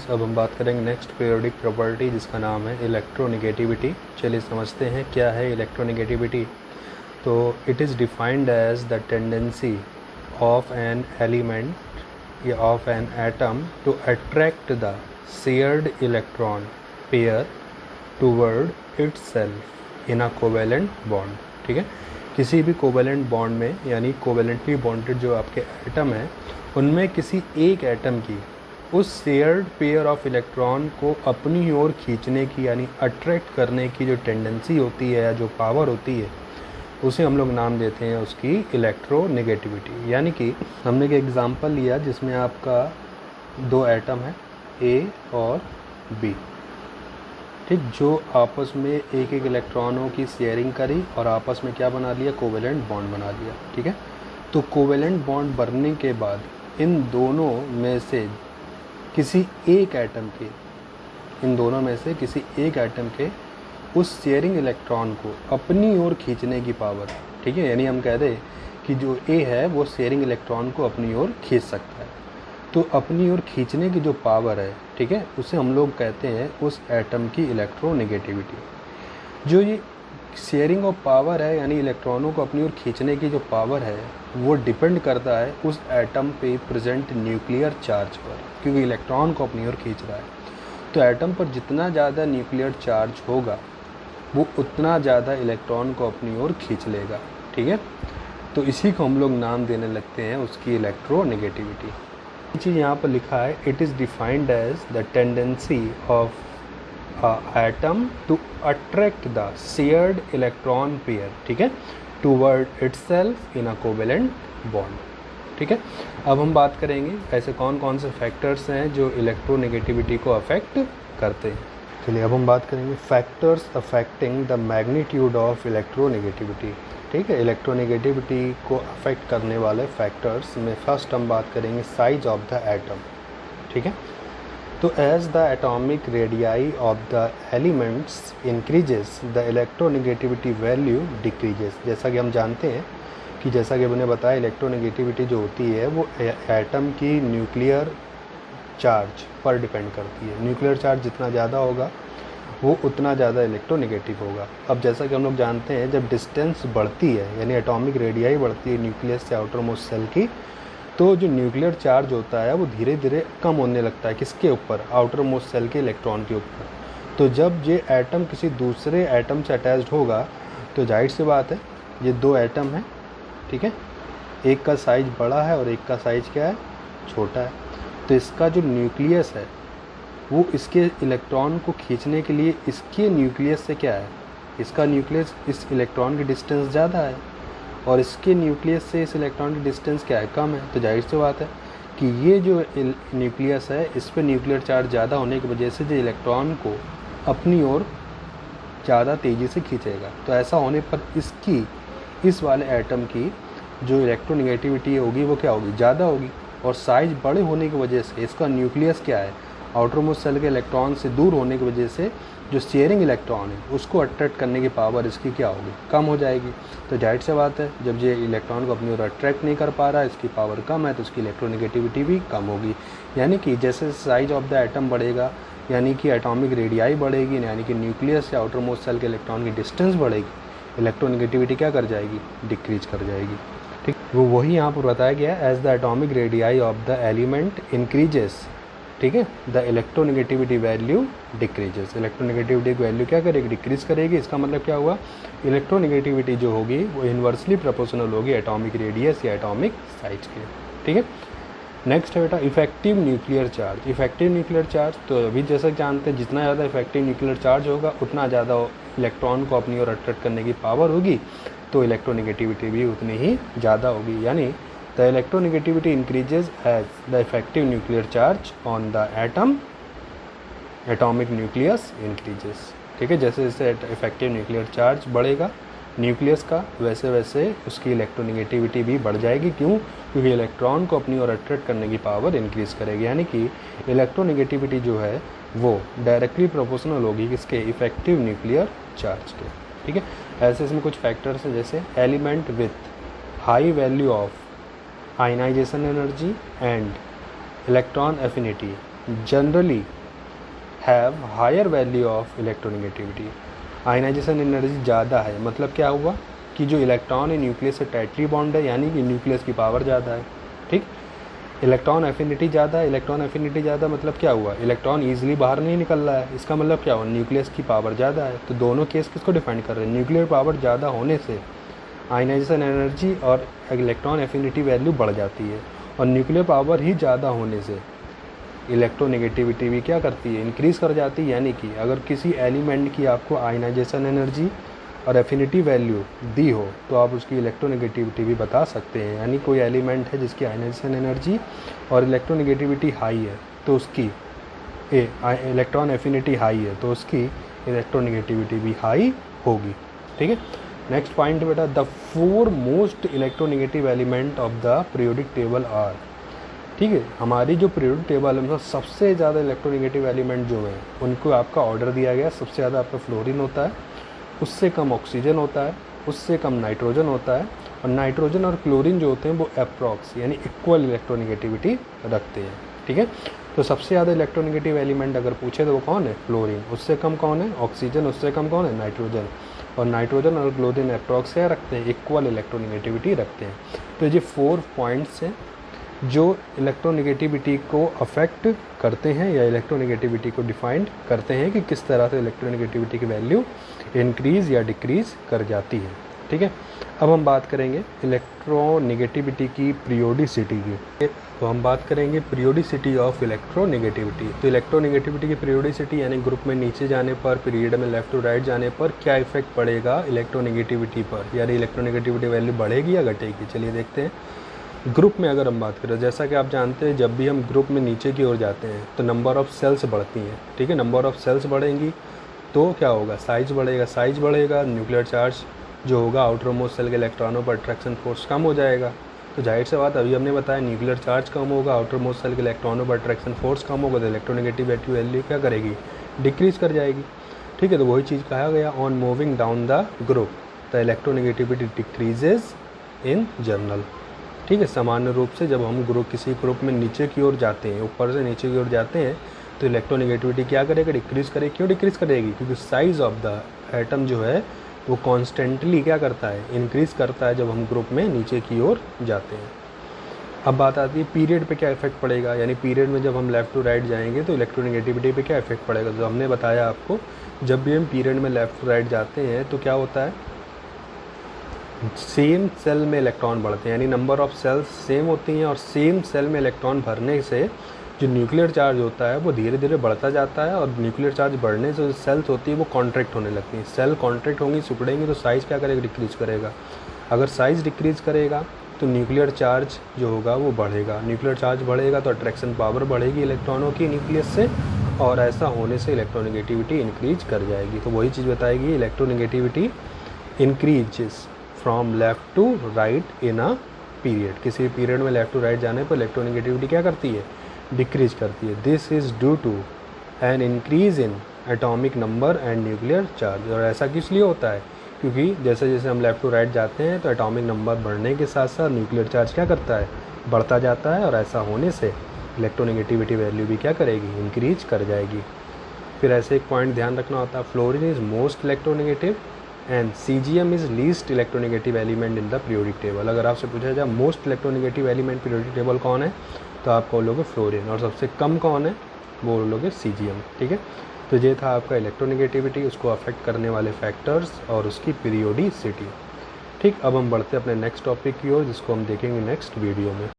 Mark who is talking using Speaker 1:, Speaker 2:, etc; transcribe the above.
Speaker 1: अब हम बात करेंगे नेक्स्ट पीरियोडिक प्रॉपर्टी जिसका नाम है इलेक्ट्रोनेगेटिविटी। चलिए समझते हैं क्या है इलेक्ट्रोनेगेटिविटी। तो it is defined as the tendency of an element या of an atom to attract the shared electron pair toward itself in a covalent bond. ठीक है, किसी भी कोवेलेंट बॉन्ड में यानी कोवेलेंटली बॉन्डेड जो आपके एटम है उनमें किसी एक एटम की उस शेयर्ड पेयर ऑफ इलेक्ट्रॉन को अपनी ओर खींचने की यानी अट्रैक्ट करने की जो टेंडेंसी होती है या जो पावर होती है उसे हम लोग नाम देते हैं उसकी इलेक्ट्रोनेगेटिविटी। यानी कि हमने एक एग्जांपल लिया जिसमें आपका दो एटम है ए और बी, ठीक, जो आपस में एक एक इलेक्ट्रॉनों की शेयरिंग करी और आपस में क्या बना लिया, कोवेलेंट बॉन्ड बना लिया। ठीक है, तो कोवेलेंट बॉन्ड बनने के बाद इन दोनों में से किसी एक एटम के उस शेयरिंग इलेक्ट्रॉन को अपनी ओर खींचने की पावर, ठीक है, यानी हम कह रहे कि जो ए है वो शेयरिंग इलेक्ट्रॉन को अपनी ओर खींच सकता है। तो अपनी ओर खींचने की जो पावर है, ठीक है, उसे हम लोग कहते हैं उस एटम की इलेक्ट्रोनेगेटिविटी। जो ये शेयरिंग ऑफ पावर है यानी इलेक्ट्रॉनों को अपनी ओर खींचने की जो पावर है वो डिपेंड करता है उस एटम पे प्रेजेंट न्यूक्लियर चार्ज पर, क्योंकि इलेक्ट्रॉन को अपनी ओर खींच रहा है। तो एटम पर जितना ज़्यादा न्यूक्लियर चार्ज होगा वो उतना ज़्यादा इलेक्ट्रॉन को अपनी ओर खींच लेगा। ठीक है, तो इसी को हम लोग नाम देने लगते हैं उसकी इलेक्ट्रोनेगेटिविटी। ये चीज़ यहाँ पर लिखा है, it is defined as the tendency of atom to attract the shared electron pair, ठीक है, toward itself in a covalent bond. ठीक है, अब हम बात करेंगे ऐसे कौन कौन से फैक्टर्स हैं जो इलेक्ट्रोनेगेटिविटी को अफेक्ट करते हैं। चलिए अब हम बात करेंगे factors affecting the magnitude of electronegativity. ठीक है, इलेक्ट्रोनेगेटिविटी को अफेक्ट करने वाले फैक्टर्स में फर्स्ट हम बात करेंगे साइज ऑफ द एटम। ठीक है, तो as the atomic radii of the elements increases the electronegativity value decreases. जैसा कि हम जानते हैं कि जैसा कि मैंने बताया इलेक्ट्रोनेगेटिविटी जो होती है वो एटम की न्यूक्लियर चार्ज पर डिपेंड करती है। न्यूक्लियर चार्ज जितना ज़्यादा होगा वो उतना ज़्यादा इलेक्ट्रोनेगेटिव होगा। अब जैसा कि हम लोग जानते हैं जब डिस्टेंस बढ़ती है यानी एटॉमिक रेडियाई बढ़ती है न्यूक्लियस से आउटर मोस्ट सेल की, तो जो न्यूक्लियर चार्ज होता है वो धीरे धीरे कम होने लगता है। किसके ऊपर? आउटर मोस्ट सेल के इलेक्ट्रॉन के ऊपर। तो जब ये एटम किसी दूसरे एटम से अटैच्ड होगा तो जाहिर सी बात है ये दो एटम हैं, ठीक है, एक का साइज बड़ा है और एक का साइज क्या है, छोटा है। तो इसका जो न्यूक्लियस है वो इसके इलेक्ट्रॉन को खींचने के लिए इसके न्यूक्लियस से क्या है, इसका न्यूक्लियस इस इलेक्ट्रॉन की डिस्टेंस ज़्यादा है और इसके न्यूक्लियस से इस इलेक्ट्रॉन की डिस्टेंस क्या है, कम है। तो जाहिर सी बात है कि ये जो न्यूक्लियस है इस पर न्यूक्लियर चार्ज ज़्यादा होने की वजह से जो इलेक्ट्रॉन को अपनी ओर ज़्यादा तेज़ी से खींचेगा। तो ऐसा होने पर इसकी इस वाले एटम की जो इलेक्ट्रोनेगेटिविटी होगी वो क्या होगी, ज़्यादा होगी। और साइज बड़े होने की वजह से इसका न्यूक्लियस क्या है, आउटर मोस्ट सेल के इलेक्ट्रॉन से दूर होने की वजह से जो शेयरिंग इलेक्ट्रॉन है उसको अट्रैक्ट करने की पावर इसकी क्या होगी, कम हो जाएगी। तो जाहिर सी बात है जब ये इलेक्ट्रॉन को अपनी ओर अट्रैक्ट नहीं कर पा रहा, इसकी पावर कम है, तो उसकी इलेक्ट्रोनेगेटिविटी भी कम होगी। यानी कि जैसे साइज ऑफ द एटम बढ़ेगा यानी कि एटॉमिक रेडियाई बढ़ेगी, यानी कि न्यूक्लियस से आउटर मोस्ट सेल के इलेक्ट्रॉन की डिस्टेंस बढ़ेगी, इलेक्ट्रोनेगेटिविटी क्या कर जाएगी, डिक्रीज कर जाएगी। ठीक, वो वही यहाँ पर बताया गया है, as the atomic radii of the element increases, ठीक है, the electronegativity value decreases. Electronegativity की वैल्यू क्या करेगी, डिक्रीज करेगी। इसका मतलब क्या हुआ, इलेक्ट्रोनेगेटिविटी जो होगी वो इन्वर्सली प्रोपोर्शनल होगी एटॉमिक रेडियस या एटॉमिक साइज के। ठीक है, नेक्स्ट है बेटा effective nuclear charge. Effective nuclear charge, तो अभी जैसा जानते हैं जितना ज़्यादा इफेक्टिव न्यूक्लियर चार्ज होगा उतना ज़्यादा इलेक्ट्रॉन को अपनी ओर अट्रैक्ट करने की पावर होगी, तो इलेक्ट्रोनेगेटिविटी भी उतनी ही ज़्यादा होगी। यानी the electronegativity increases as the effective nuclear charge on the atom, atomic nucleus increases. ठीक है, जैसे जैसे इफेक्टिव न्यूक्लियर चार्ज बढ़ेगा न्यूक्लियस का वैसे वैसे उसकी इलेक्ट्रोनेगेटिविटी भी बढ़ जाएगी। क्यों? क्योंकि इलेक्ट्रॉन को अपनी ओर अट्रैक्ट करने की पावर इंक्रीज़ करेगी। यानी कि इलेक्ट्रोनेगेटिविटी जो है वो डायरेक्टली प्रोपोर्शनल होगी किसके, इफेक्टिव न्यूक्लियर चार्ज के। ठीक है, ऐसे इसमें कुछ फैक्टर्स हैं जैसे element with high value of ionization energy and electron affinity generally have higher value of electronegativity. Ionization energy ज़्यादा है, मतलब क्या हुआ कि जो इलेक्ट्रॉन है न्यूक्लियस से टाइटली बॉन्ड है, यानी कि न्यूक्लियस की पावर ज़्यादा है। ठीक, इलेक्ट्रॉन एफिनिटी ज़्यादा है। इलेक्ट्रॉन एफिनिटी ज़्यादा मतलब क्या हुआ, इलेक्ट्रॉन ईजिली बाहर नहीं निकल रहा है, इसका मतलब क्या हुआ, न्यूक्लियस की पावर ज़्यादा है। तो दोनों केस किसको डिफाइन कर रहे हैं, न्यूक्लियर पावर ज़्यादा होने से आयनाइजेशन एनर्जी और इलेक्ट्रॉन एफिनिटी वैल्यू बढ़ जाती है, और न्यूक्लियर पावर ही ज़्यादा होने से इलेक्ट्रोनेगेटिविटी भी क्या करती है, इंक्रीज़ कर जाती है। यानी कि अगर किसी एलिमेंट की आपको आयनाइजेशन एनर्जी और एफिनिटी वैल्यू दी हो तो आप उसकी इलेक्ट्रोनेगेटिविटी भी बता सकते हैं। यानी कोई एलिमेंट है जिसकी आयनाइजेशन एनर्जी और इलेक्ट्रोनेगेटिविटी हाई है तो उसकी इलेक्ट्रॉन एफिनिटी हाई है तो उसकी इलेक्ट्रोनेगेटिविटी भी हाई होगी। ठीक है, नेक्स्ट पॉइंट बेटा, the 4 most electronegative element of the periodic table are. ठीक है, हमारी जो पीरियोडिक टेबल है सबसे ज़्यादा इलेक्ट्रोनेगेटिव एलिमेंट जो है उनको आपका ऑर्डर दिया गया। सबसे ज़्यादा आपका फ्लोरीन होता है, उससे कम ऑक्सीजन होता है, उससे कम नाइट्रोजन होता है, और नाइट्रोजन और क्लोरीन जो होते हैं वो अप्रॉक्स यानी इक्वल इलेक्ट्रोनेगेटिविटी रखते हैं। ठीक है, तो सबसे ज़्यादा इलेक्ट्रोनेगेटिव एलिमेंट अगर पूछे तो वो कौन है, फ्लोरीन। उससे कम कौन है, ऑक्सीजन। उससे कम कौन है, नाइट्रोजन। और नाइट्रोजन और क्लोरीन अप्रॉक्स क्या रखते हैं, इक्वल इलेक्ट्रोनेगेटिविटी रखते हैं। तो ये 4 पॉइंट्स हैं जो इलेक्ट्रोनेगेटिविटी को अफेक्ट करते हैं या इलेक्ट्रोनेगेटिविटी को डिफाइन करते हैं कि किस तरह से इलेक्ट्रोनेगेटिविटी की वैल्यू इंक्रीज़ या डिक्रीज़ कर जाती है। ठीक है, अब हम बात करेंगे इलेक्ट्रोनेगेटिविटी की पीरियोडिसिटी की। तो हम बात करेंगे पीरियोडिसिटी ऑफ इलेक्ट्रोनेगेटिविटी। तो इलेक्ट्रोनेगेटिविटी की पीरियोडिसिटी यानी ग्रुप में नीचे जाने पर, पीरियड में लेफ्ट टू राइट जाने पर क्या इफेक्ट पड़ेगा इलेक्ट्रोनेगेटिविटी पर, यानी इलेक्ट्रोनेगेटिविटी वैल्यू बढ़ेगी या घटेगी। चलिए देखते हैं। ग्रुप में अगर हम बात करें, जैसा कि आप जानते हैं जब भी हम ग्रुप में नीचे की ओर जाते हैं तो नंबर ऑफ़ सेल्स बढ़ती हैं। ठीक है, नंबर ऑफ़ सेल्स बढ़ेंगी तो क्या होगा, साइज़ बढ़ेगा। साइज़ बढ़ेगा, न्यूक्लियर चार्ज जो होगा आउटर मोस्ट सेल के इलेक्ट्रॉनों पर अट्रैक्शन फोर्स कम हो जाएगा। तो जाहिर सी बात, अभी हमने बताया न्यूक्लियर चार्ज कम होगा, आउटर मोस्ट सेल के इलेक्ट्रॉनों पर अट्रैक्शन फोर्स कम होगा, तो इलेक्ट्रोनेगेटिविटी वैल्यू क्या करेगी, डिक्रीज़ कर जाएगी। ठीक है, तो वही चीज़ कहा गया, on moving down the group the electronegativity decreases in general. ठीक है, सामान्य रूप से जब हम किसी ग्रुप में नीचे की ओर जाते हैं, ऊपर से नीचे की ओर जाते हैं तो इलेक्ट्रोनेगेटिविटी क्या करेगा, डिक्रीज़ करेगी। क्यों डिक्रीज़ करेगी, क्योंकि साइज़ ऑफ द एटम जो है वो कॉन्स्टेंटली क्या करता है, इंक्रीज़ करता है जब हम ग्रुप में नीचे की ओर जाते हैं। अब बात आती है पीरियड पे क्या इफेक्ट पड़ेगा, यानी पीरियड में जब हम लेफ़्ट टू राइट जाएंगे तो इलेक्ट्रोनेगेटिविटी पे क्या इफेक्ट पड़ेगा। जो हमने बताया आपको, जब भी हम पीरियड में लेफ़्ट टू राइट जाते हैं तो क्या होता है, सेम सेल में इलेक्ट्रॉन बढ़ते हैं, यानी नंबर ऑफ़ सेल्स सेम होती हैं, और सेम सेल में इलेक्ट्रॉन भरने से जो न्यूक्लियर चार्ज होता है वो धीरे धीरे बढ़ता जाता है, और न्यूक्लियर चार्ज बढ़ने से जो सेल्स होती है वो कॉन्ट्रैक्ट होने लगती हैं। सेल कॉन्ट्रैक्ट होंगी, सिकुड़ेंगी, तो साइज़ क्या करेगा, डिक्रीज़ करेगा। अगर साइज़ डिक्रीज़ करेगा तो न्यूक्लियर चार्ज जो होगा वो बढ़ेगा। न्यूक्लियर चार्ज बढ़ेगा तो अट्रैक्शन पावर बढ़ेगी इलेक्ट्रॉनों की न्यूक्लियस से, और ऐसा होने से इलेक्ट्रोनेगेटिविटी इंक्रीज कर जाएगी। तो वही चीज़ बताएगी, electronegativity increases from left to right in a period. किसी पीरियड में लेफ़्ट टू राइट जाने पर इलेक्ट्रोनेगेटिविटी क्या करती है, डिक्रीज करती है। This is due to an increase in atomic number and nuclear charge. और ऐसा किस लिए होता है, क्योंकि जैसे जैसे हम लेफ़्ट टू राइट जाते हैं तो एटॉमिक नंबर बढ़ने के साथ साथ न्यूक्लियर चार्ज क्या करता है, बढ़ता जाता है, और ऐसा होने से इलेक्ट्रोनेगेटिविटी वैल्यू भी क्या करेगी, इंक्रीज कर जाएगी। फिर ऐसे एक पॉइंट ध्यान रखना होता है, fluorine is most electronegative and CgM is least electronegative element in the periodic table. अगर आपसे पूछा जाए most electronegative element periodic table कौन है, तो आप बोलोगे फ्लोरीन, और सबसे कम कौन है, वो बोलोगे CgM। ठीक है, तो ये था आपका इलेक्ट्रोनेगेटिविटी, उसको अफेक्ट करने वाले फैक्टर्स और उसकी पीरियोडिसिटी। ठीक, अब हम बढ़ते हैं अपने नेक्स्ट टॉपिक की ओर, जिसको हम देखेंगे नेक्स्ट वीडियो में।